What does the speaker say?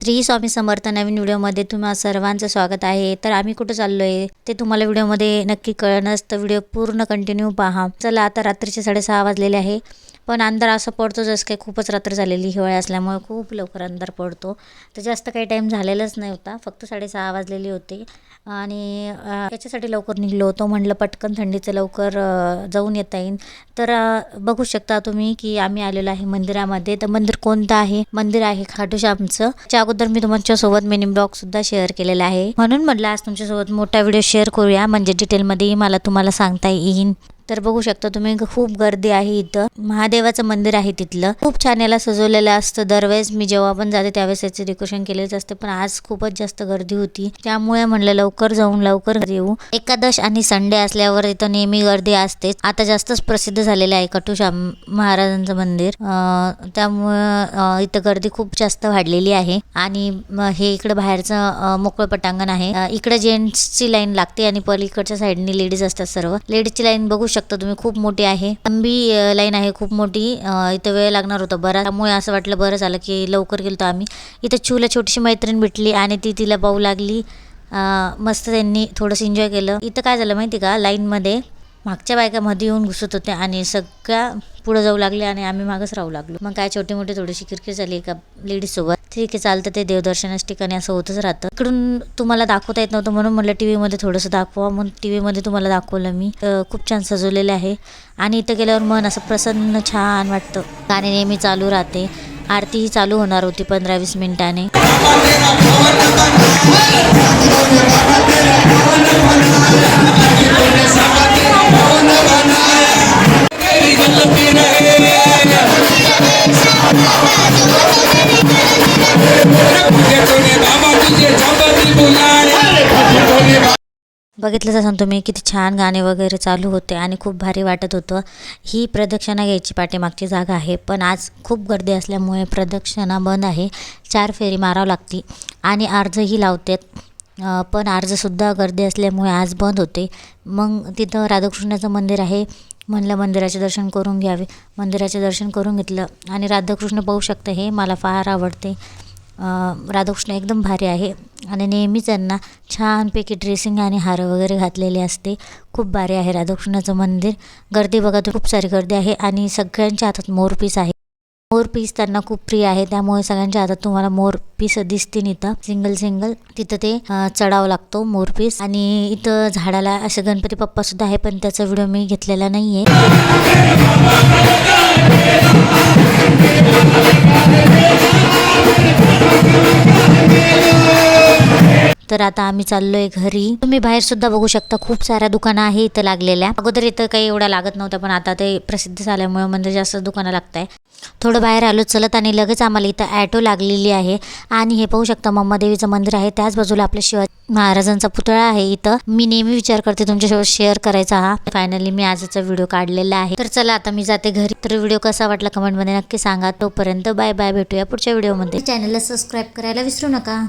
श्री स्वामी समर्थ नवीन व्हिडिओमध्ये तुम्हा सर्वांचं स्वागत आहे। तर आम्ही कुठे चाललो आहे ते तुम्हाला व्हिडिओमध्ये नक्की कळणंच, तर व्हिडिओ पूर्ण कंटिन्यू पहा। चला, आता रात्रीचे 6:30 वाजलेले आहे, पण अंधार असं पडतो जसं काही खूपच रात्र झालेली, हिवाळा असल्यामुळे खूप लवकर अंधार पडतो। तर जास्त काही टाईम झालेलाच नाही होता, फक्त 6:30 वाजलेली होती आणि याच्यासाठी लवकर निघलो होतो, म्हणलं पटकन थंडीचं लवकर जाऊन येता येईल। तर बघू शकता तुम्ही की आम्ही आलेलो आहे मंदिरामध्ये। तर मंदिर कोणतं आहे? मंदिर आहे खाटू श्यामचं। त्या अगोदर मी तुमच्यासोबत मिनी ब्लॉग सुद्धा शेअर केलेला आहे, म्हणून म्हटलं आज तुमच्यासोबत मोठा व्हिडिओ शेअर करूया, म्हणजे डिटेलमध्ये मला तुम्हाला सांगता येईल। तर बघू शकता तुम्ही खूप गर्दी आहे इथं, महादेवाचं मंदिर आहे तिथलं, खूप छान याला सजवलेलं असतं। दरवेळेस मी जेव्हा पण जाते त्यावेळेस याचे डेकोरेशन केलेच असते, पण आज खूपच जास्त गर्दी होती, त्यामुळे म्हणलं लवकर जाऊन लवकर येऊ। एकादश आणि संडे असल्यावर इथं नेहमी गर्दी असते। आता जास्तच प्रसिद्ध झालेलं आहे खाटू श्याम महाराजांचं मंदिर, त्यामुळे इथं गर्दी खूप जास्त वाढलेली आहे। आणि हे इकडे बाहेरचं मोकळं पटांगण आहे, इकडे जेंट्सची लाईन लागते आणि पलीकडच्या साईडनी लेडीज असतात। सर्व लेडीजची लाईन बघू शकता तुम्ही खूप मोठी आहे, लंबी लाईन आहे खूप मोठी। इथं वेळ लागणार होता बरा, त्यामुळे असं वाटलं बरं झालं की लवकर गेलो आम्ही। इथं चिवला छोटीशी मैत्रीण भेटली आणि ती तिला पाहू लागली, मस्त त्यांनी थोडंसं एन्जॉय केलं। इथं काय झालं माहिती का, लाईनमध्ये मागच्या बायका मध्ये येऊन घुसत होत्या आणि सगळ्या पुढे जाऊ लागले आणि आम्ही मागच राहू लागलो। मग काय छोटी मोठी थोडीशी किरकिर झाली एका लेडीज सोबत। ठीक आहे, चालतं, ते देवदर्शनाच्या ठिकाणी असं होतच राहतं। इकडून तुम्हाला दाखवता येत नव्हतं, म्हणून म्हटलं टीव्ही मध्ये थोडंसं दाखवा, म्हणून टीव्ही मध्ये तुम्हाला दाखवलं मी। खूप छान सजवलेलं आहे आणि इथं गेल्यावर मन असं प्रसन्न छान वाटतं। गाणे नेहमी चालू राहते, आरती ही चालू होणार होती 15-20 मिनिटाने। बघितलं असाल तुम्ही किती छान गाणे वगैरे चालू होते आणि खूप भारी वाटत होतं। ही प्रदक्षिणा घ्यायची पाठीमागची जागा आहे, पण आज खूप गर्दी असल्यामुळे प्रदक्षिणा बंद आहे। 4 फेरी मारावं लागते आणि अर्जही लावतात, पण अर्जसुद्धा गर्दी असल्यामुळे आज बंद होते। मग तिथं राधाकृष्णाचं मंदिर आहे, म्हणलं मंदिराचे दर्शन करून घ्यावे। मंदिराचे दर्शन करून घेतलं आणि राधाकृष्ण पाहू शकता, हे मला फार आवडते। राधाकृष्ण एकदम भारी आहे आणि नेहमीच त्यांना छानपैकी ड्रेसिंग आणि हार वगैरे घातलेले असते, खूप भारी आहे राधाकृष्णाचं मंदिर। गर्दी बघा तर खूप सारी गर्दी आहे आणि सगळ्यांच्या हातात मोरपीस आहे। मोरपीस त्यांना खूप प्रिय आहे, त्यामुळे सगळ्यांच्या हातात तुम्हाला मोरपीस दिसतील। इथं सिंगल तिथं ते चढावं लागतो मोरपीस। आणि इथं झाडाला असं गणपती बाप्पा सुद्धा आहे, पण त्याचा व्हिडिओ मी घेतलेला नाहीये। तर आता आम्ही चाललोय घरी। तुम्ही बाहेर सुद्धा बघू शकता, खूप साऱ्या दुकानं आहे इथं लागलेल्या। अगोदर इथं काही एवढा लागत नव्हतं, पण आता ते प्रसिद्ध झाल्यामुळे म्हणजे जास्त दुकानं लागत आहे। थोडं बाहेर आलो चलत आणि लगेच आम्हाला इथं ॲटो लागलेली आहे आणि हे पाहू शकता मम्मादेवीचं मंदिर आहे, त्याच बाजूला आपल्या शिवाजी महाराजांचा पुतळा आहे। इथं मी नेहमी विचार करते तुमच्यासोबत शेअर करायचा, हा फायनली मी आजचा व्हिडिओ काढलेला आहे। तर चला आता मी जाते घरी। तर व्हिडिओ कसा वाटला कमेंटमध्ये नक्की सांगा। तोपर्यंत बाय बाय, भेटूया पुढच्या व्हिडिओमध्ये। चॅनलला सबस्क्राईब करायला विसरू नका।